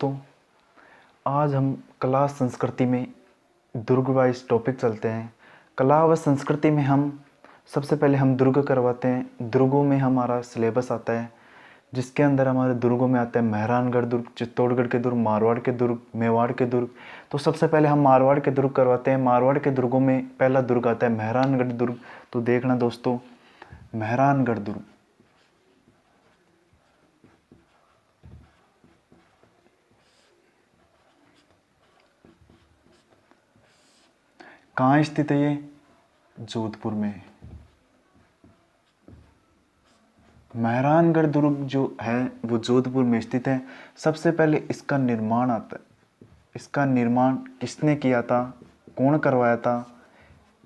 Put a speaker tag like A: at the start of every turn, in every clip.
A: दोस्तों, आज हम कला संस्कृति में दुर्ग वाइज टॉपिक चलते हैं। कला व संस्कृति में हम सबसे पहले हम दुर्ग करवाते हैं। दुर्गों में हमारा सिलेबस आता है, जिसके अंदर हमारे दुर्गों में आता है मेहरानगढ़ दुर्ग, चित्तौड़गढ़ के दुर्ग, मारवाड़ के दुर्ग, मेवाड़ के दुर्ग। तो सबसे पहले हम मारवाड़ के दुर्ग करवाते हैं। मारवाड़ के दुर्गों में पहला दुर्ग आता है मेहरानगढ़ दुर्ग। तो देखना दोस्तों, मेहरानगढ़ दुर्ग कहाँ स्थित है? ये जोधपुर में है। मेहरानगढ़ दुर्ग जो है वो जोधपुर में स्थित है। सबसे पहले इसका निर्माण आता है। इसका निर्माण किसने किया था, कौन करवाया था?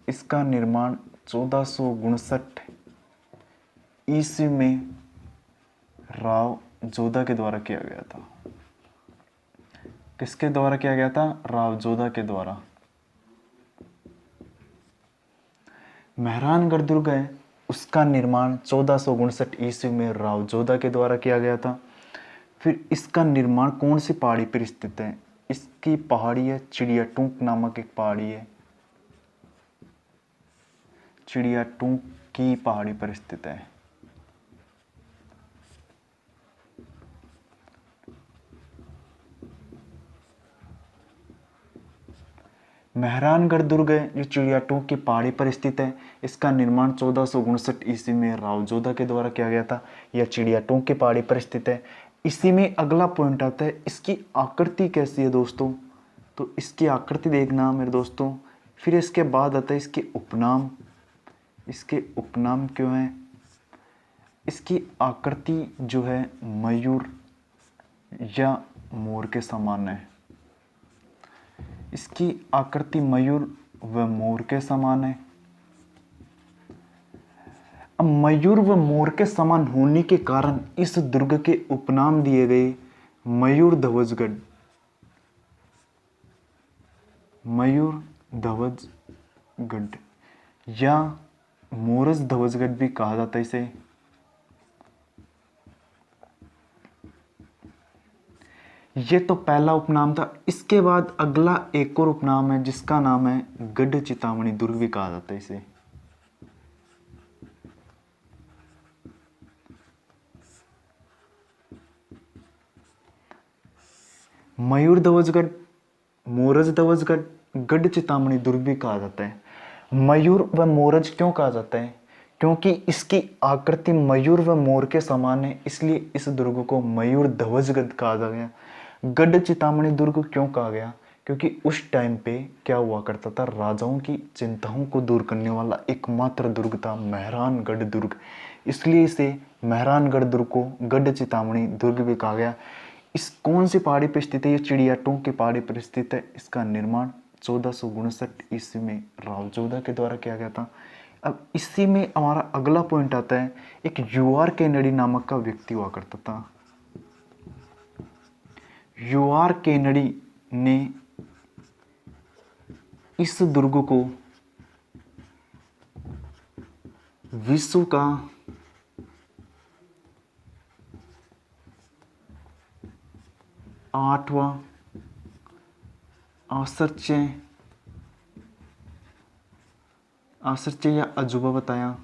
A: इसका निर्माण 1459 ईस्वी में राव जोधा के द्वारा किया गया था। किसके द्वारा किया गया था? राव जोधा के द्वारा। मेहरानगढ़ दुर्ग है, उसका निर्माण 1459 ईस्वी में राव जोधा के द्वारा किया गया था। फिर इसका निर्माण कौन सी पहाड़ी पर स्थित है? इसकी पहाड़ी है चिड़िया टूंक नामक एक पहाड़ी है। चिड़िया टूंक की पहाड़ी पर स्थित है। मेहरानगढ़ दुर्ग है जो चिड़िया टूंक की पहाड़ी पर स्थित है। इसका निर्माण 1459 ईस्वी में राव जोधा के द्वारा किया गया था। यह चिड़िया टूंक की पहाड़ी पर स्थित है। इसी में अगला पॉइंट आता है, इसकी आकृति कैसी है दोस्तों? तो इसकी आकृति देखना मेरे दोस्तों। फिर इसके बाद आता है इसके उपनाम। इसके उपनाम क्यों हैं? इसकी आकृति जो है मयूर या मोर के समान है। इसकी आकृति मयूर व मोर के समान है। अब मयूर व मोर के समान होने के कारण इस दुर्ग के उपनाम दिए गए मयूर ध्वजगढ़, मयूर ध्वजगढ़ या मोरस ध्वजगढ़ भी कहा जाता है इसे। ये तो पहला उपनाम था। इसके बाद अगला एक और उपनाम है जिसका नाम है गढ़ चितामणि दुर्ग भी कहा जाता है इसे। मयूर ध्वजगढ़, मोरज ध्वजगढ़, गढ़ चितामणि दुर्ग भी कहा जाता है। मयूर व मोरज क्यों कहा जाता है? क्योंकि इसकी आकृति मयूर व मोर के समान है, इसलिए इस दुर्ग को मयूर ध्वजगढ़ कहा गया। गढ़ चितामणि दुर्ग क्यों कहा गया? क्योंकि उस टाइम पे क्या हुआ करता था, राजाओं की चिंताओं को दूर करने वाला एकमात्र दुर्ग था मेहरानगढ़ दुर्ग, इसलिए इसे मेहरानगढ़ दुर्ग को गढ़ चितामणि दुर्ग भी कहा गया। इस कौन सी पहाड़ी पर स्थित है? ये चिड़िया टोंक की पहाड़ी पर स्थित है। इसका निर्माण 1459 ईस्वी में राव जोधा के द्वारा किया गया था। अब इसी में हमारा अगला पॉइंट आता है, एक यूआर केनेडी नामक का व्यक्ति हुआ करता था। यूआर केनेडी ने इस दुर्ग को विश्व का आठवां आश्चर्य या अजूबा बताया।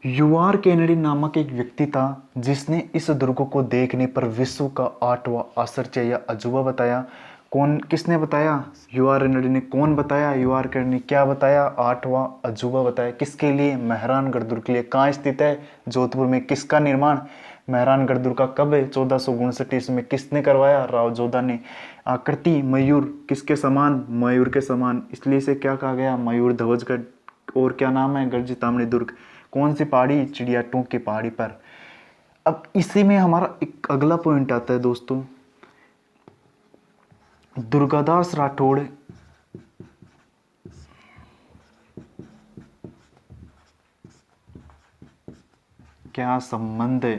A: यूआर केनेडी नामक एक व्यक्ति था जिसने इस दुर्ग को देखने पर विश्व का 8वां आश्चर्य या अजूबा बताया। कौन, किसने बताया? यूआर केनेडी ने। कौन बताया? यूआर केनेडी ने। क्या बताया? 8वां अजूबा बताया। किसके लिए? मेहरानगढ़ दुर्ग के लिए। कहाँ स्थित है? जोधपुर में। किसका निर्माण? मेहरानगढ़ दुर्ग का। कब है? 1459 ईस्वी में। किसने करवाया? राव जोधा ने। आकृति मयूर, किसके समान? मयूर के समान, इसलिए इसे क्या कहा गया? मयूर ध्वजगढ़। और क्या नाम है? गढ़ चितामणि दुर्ग। कौन सी पहाड़ी? चिड़िया टोंक की पहाड़ी पर। अब इसी में हमारा एक अगला पॉइंट आता है दोस्तों, दुर्गादास राठौड़ क्या संबंध है?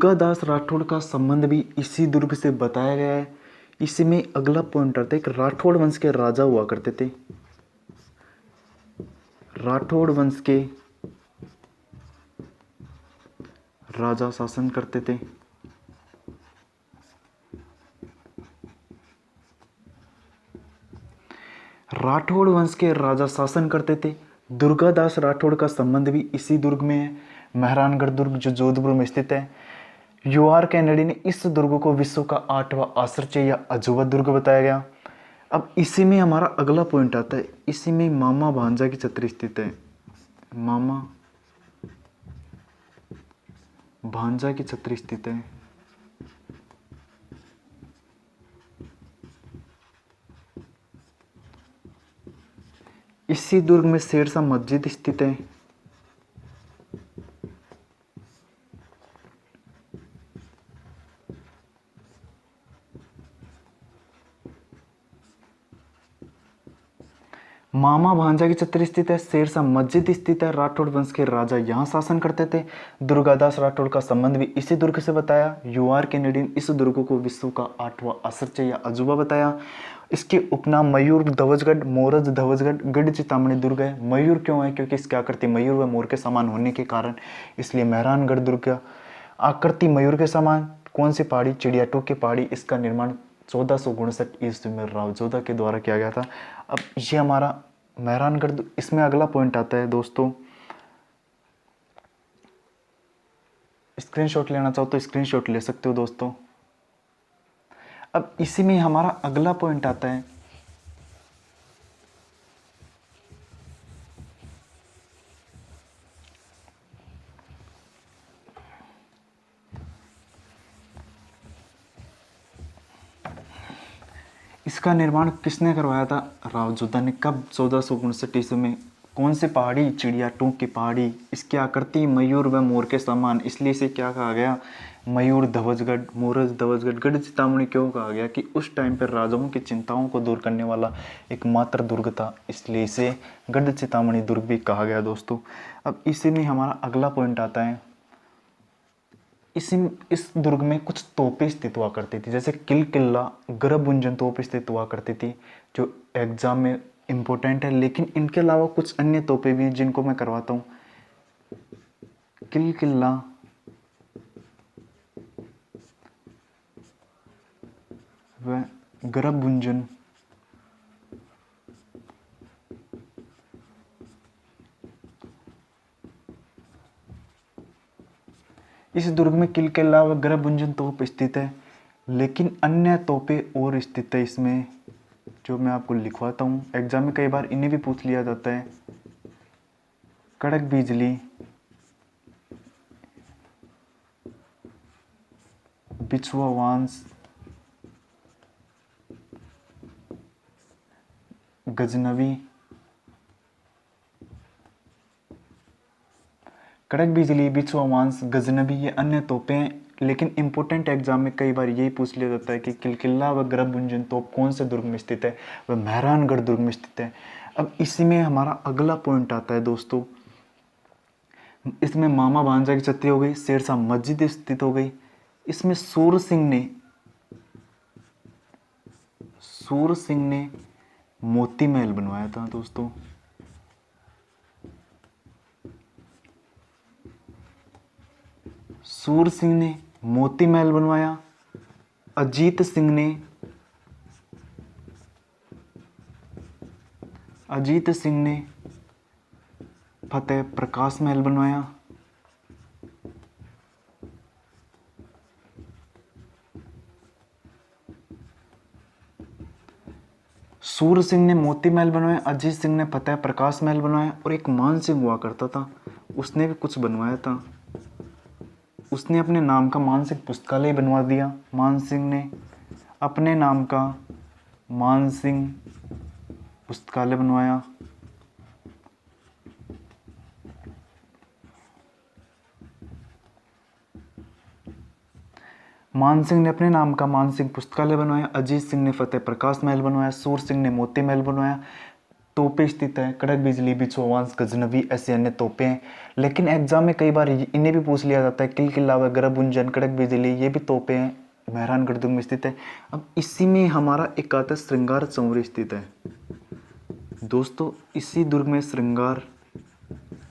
A: दुर्गादास राठौड़ का संबंध भी इसी दुर्ग से बताया गया है। इसी में अगला पॉइंट आता है कि राठौड़ वंश के राजा हुआ करते थे। राठौड़ वंश के राजा शासन करते थे। राठौड़ वंश के राजा शासन करते थे। दुर्गादास राठौड़ का संबंध भी इसी दुर्ग में है, मेहरानगढ़ दुर्ग जो जोधपुर में स्थित है। यूआर कैनेडी ने इस दुर्ग को विश्व का 8वां आश्चर्य या अजूबा दुर्ग बताया गया। अब इसी में हमारा अगला पॉइंट आता है, इसी में मामा भांजा की छत्री स्थित है। मामा भांजा की छत्री स्थित है। इसी दुर्ग में शेरशाह मस्जिद स्थित है। मामा भांजा की छत्री स्थित है। शेरशाह मस्जिद स्थित है। राठौड़ वंश के राजा यहाँ शासन करते थे। दुर्गादास राठौड़ का संबंध भी इसी दुर्ग से बताया। यूआर कैनेडी ने इस दुर्ग को विश्व का 8वां आश्चर्य या अजूबा बताया। इसके उपनाम मयूर ध्वजगढ़, मोरज ध्वजगढ़, गढ़ चितामणि दुर्ग है। मयूर क्यों है? क्योंकि इसकी आकृति मयूर व मोर के समान होने के कारण इसलिए मेहरानगढ़ दुर्ग का आकृति मयूर के समान। कौन सी पहाड़ी? चिड़ियाटोक की पहाड़ी। इसका निर्माण 1459 ईस्वी में राव जोधा के द्वारा किया गया था। अब ये हमारा मेहरानगढ़। इसमें अगला पॉइंट आता है दोस्तों, स्क्रीनशॉट लेना चाहो तो स्क्रीनशॉट ले सकते हो दोस्तों। अब इसी में हमारा अगला पॉइंट आता है, इसका निर्माण किसने करवाया था? राव जोधा ने। कब? 1459 ईस्वी में। कौन सी पहाड़ी? चिड़ियाटोक की पहाड़ी। इसकी आकृति मयूर व मोर के समान, इसलिए इसे क्या कहा गया? मयूर ध्वजगढ़, मोरज ध्वजगढ़, गढ़ चितामणि क्यों कहा गया? कि उस टाइम पर राजाओं की चिंताओं को दूर करने वाला एकमात्र दुर्ग था, इसलिए इसे गढ़ चितामणि दुर्ग भी कहा गया दोस्तों। अब इसी में हमारा अगला पॉइंट आता है, इस दुर्ग में कुछ तोपें स्थित हुआ करती थी, जैसे किल किला, गर्भुंजन तोप स्थित हुआ करती थी, जो एग्जाम में इंपॉर्टेंट है। लेकिन इनके अलावा कुछ अन्य तोपें भी हैं जिनको मैं करवाता हूँ। किल किला, व गर्भुंजन इस दुर्ग में किल किला व गर्भुंजन तोप स्थित है। लेकिन अन्य तोपें और स्थित है इसमें, जो मैं आपको लिखवाता हूँ। एग्जाम में कई बार इन्हें भी पूछ लिया जाता है। कड़क बिजली, बिछुआ वांस, गजनवी। कड़क बिजली, बिछुआ वांस, गजनवी ये अन्य तोपें हैं। लेकिन इंपॉर्टेंट एग्जाम में कई बार यही पूछ लिया जाता है कि किलकिला व गर्भुंजन तोप कौन से दुर्ग में स्थित है? वह मेहरानगढ़ दुर्ग में स्थित है। अब इसी में हमारा अगला पॉइंट आता है दोस्तों, इसमें मामा भांजा की छत्री हो गई, शेरशाह मस्जिद स्थित हो गई। इसमें सूर सिंह ने मोती महल बनवाया था दोस्तों। सूर सिंह ने मोती महल बनवाया। अजीत सिंह ने फतेह प्रकाश महल बनवाया। सूर सिंह ने मोती महल बनवाया, अजीत सिंह ने फतेह प्रकाश महल बनवाया। और एक मान सिंह हुआ करता था, उसने भी कुछ बनवाया था। उसने अपने नाम का मानसिक पुस्तकालय बनवा दिया। मान सिंह ने अपने नाम का मान सिंह पुस्तकालय बनवाया। मान सिंह ने अपने नाम का मान सिंह पुस्तकालय बनवाया। अजीत सिंह ने फतेह प्रकाश महल बनवाया। सूर सिंह ने मोती महल बनवाया। तोपें स्थित है, कड़क बिजली, बिछोवांस, गजनवी, ऐसे अन्य तोपें हैं। लेकिन एग्जाम में कई बार इन्हें भी पूछ लिया जाता है, किला व गर्भ गुंजन, कड़क बिजली, ये भी तोपें हैं, मेहरानगढ़ दुर्ग में स्थित है। अब इसी में हमारा एक आता है श्रृंगार चौरी स्थित है। दोस्तों इसी दुर्ग में श्रृंगार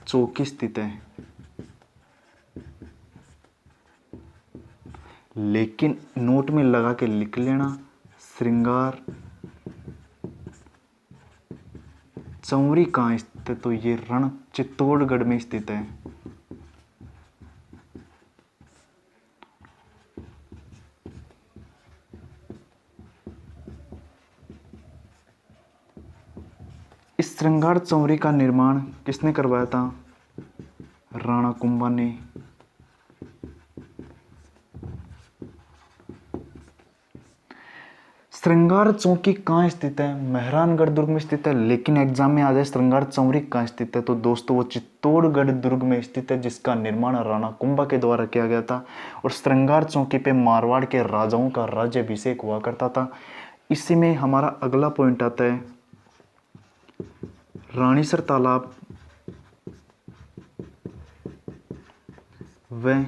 A: चौकी स्थित है। लेकिन नोट में लगा के लिख लेना, श्रृंगार चौरी कहाँ स्थित है, तो ये रण चित्तौड़गढ़ में स्थित है। इस श्रृंगार चौरी का निर्माण किसने करवाया था? राणा कुंभा ने। श्रृंगार चौकी कहाँ स्थित है? मेहरानगढ़ दुर्ग में स्थित है। लेकिन एग्जाम में आ जाए श्रृंगार चौरी कहाँ स्थित है, तो दोस्तों वो चित्तौड़गढ़ दुर्ग में स्थित है, जिसका निर्माण राणा कुंभा के द्वारा किया गया था। और श्रृंगार चौकी पे मारवाड़ के राजाओं का राज्याभिषेक हुआ करता था। इसी में हमारा अगला पॉइंट आता है रानीसर तालाब व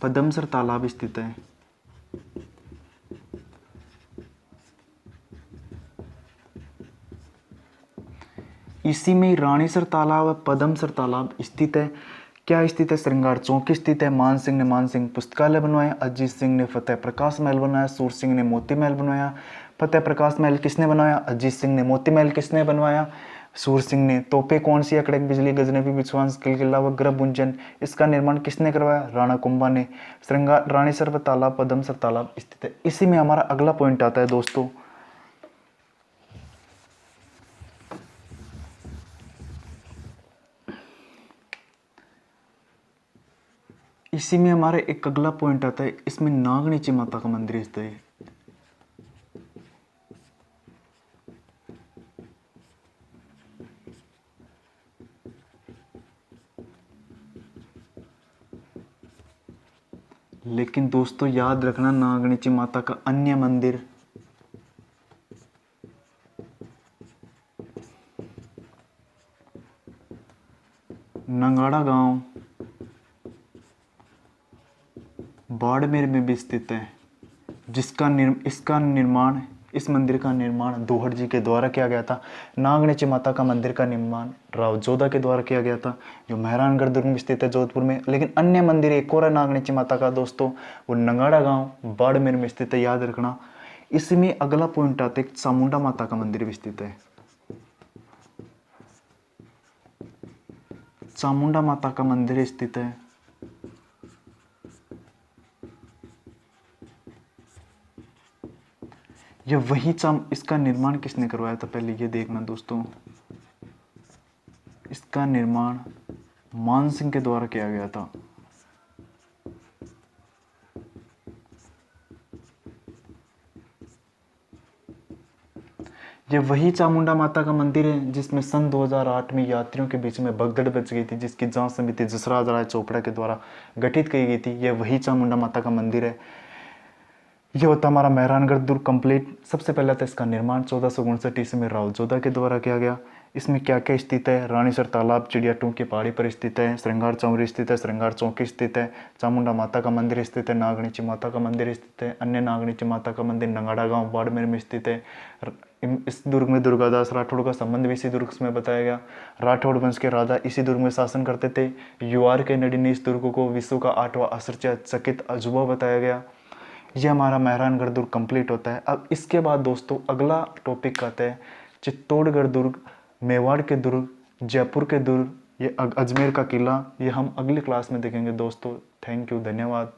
A: पदमसर तालाब स्थित है। इसी में रानीसर तालाब व पदमसर तालाब स्थित है। क्या स्थित है? श्रृंगार चौकी स्थित है। मान सिंह ने मान सिंह पुस्तकालय बनवाया, अजीत सिंह ने फतेह प्रकाश महल बनाया, सूर सिंह ने मोती महल बनवाया। फतेह प्रकाश महल किसने बनवाया? अजीत सिंह ने। मोती महल किसने बनवाया? सूर सिंह ने। तोपे कौन सी? कड़क बिजली, गजनवी, बिछवांस, किला व गर्भ गुंजन। इसका निर्माण किसने करवाया? राणा कुंभा ने। श्रृंगार रानीसर व तालाब पदमसर तालाब स्थित है। इसी में हमारा अगला पॉइंट आता है दोस्तों, इसी में हमारे एक अगला पॉइंट आता है, इसमें नागनीची माता का मंदिर स्थित है। लेकिन दोस्तों याद रखना, नागनीची माता का अन्य मंदिर नंगाड़ा गांव बाड़मेर में भी स्थित है, इस मंदिर का निर्माण दोहड़ जी के द्वारा किया गया था। नागनीची माता का मंदिर का निर्माण राव जोधा के द्वारा किया गया था, जो मेहरानगढ़ दुर्ग में स्थित है, जोधपुर में। लेकिन अन्य मंदिर एक और है नागनीची माता का दोस्तों, वो नंगाड़ा गांव बाड़मेर में स्थित है, याद रखना। इसी में अगला पॉइंट आता है, चामुंडा माता का मंदिर भी स्थित है। चामुंडा माता का मंदिर स्थित है। यह वही इसका निर्माण किसने करवाया था, पहले ये देखना दोस्तों। इसका निर्माण मान सिंह के द्वारा किया गया था। यह वही चामुंडा माता का मंदिर है जिसमें सन 2008 में यात्रियों के बीच में भगदड़ मच गई थी, जिसकी जांच समिति जसराज राय चोपड़ा के द्वारा गठित की गई थी। यह वही चामुंडा माता का मंदिर है। यह होता हमारा मेहरानगढ़ दुर्ग कंप्लीट। सबसे पहले था इसका निर्माण 1459 ईस्वी में राव जोधा के द्वारा किया गया। इसमें क्या क्या स्थित है? रानीसर तालाब चिड़िया टूंग की पहाड़ी पर स्थित है, श्रृंगार चौरी स्थित है, श्रृंगार चौकी स्थित है, चामुंडा माता का मंदिर स्थित है, नागनीची माता का मंदिर स्थित है, अन्य नागनीची माता का मंदिर नंगाड़ा गांव बाड़मेर में स्थित है। इस दुर्ग में दुर्गादास राठौड़ का संबंध भी इसी दुर्ग में बताया गया। राठौड़ वंश के राजा इसी दुर्ग में शासन करते थे। यूआर के नडी ने इस दुर्ग को विश्व का 8वां आश्चर्यचकित अजूबा बताया गया। ये हमारा मेहरानगढ़ दुर्ग कंप्लीट होता है। अब इसके बाद दोस्तों अगला टॉपिक आता है चित्तौड़गढ़ दुर्ग, मेवाड़ के दुर्ग, जयपुर के दुर्ग, ये अजमेर का किला। ये हम अगली क्लास में देखेंगे दोस्तों। थैंक यू, धन्यवाद।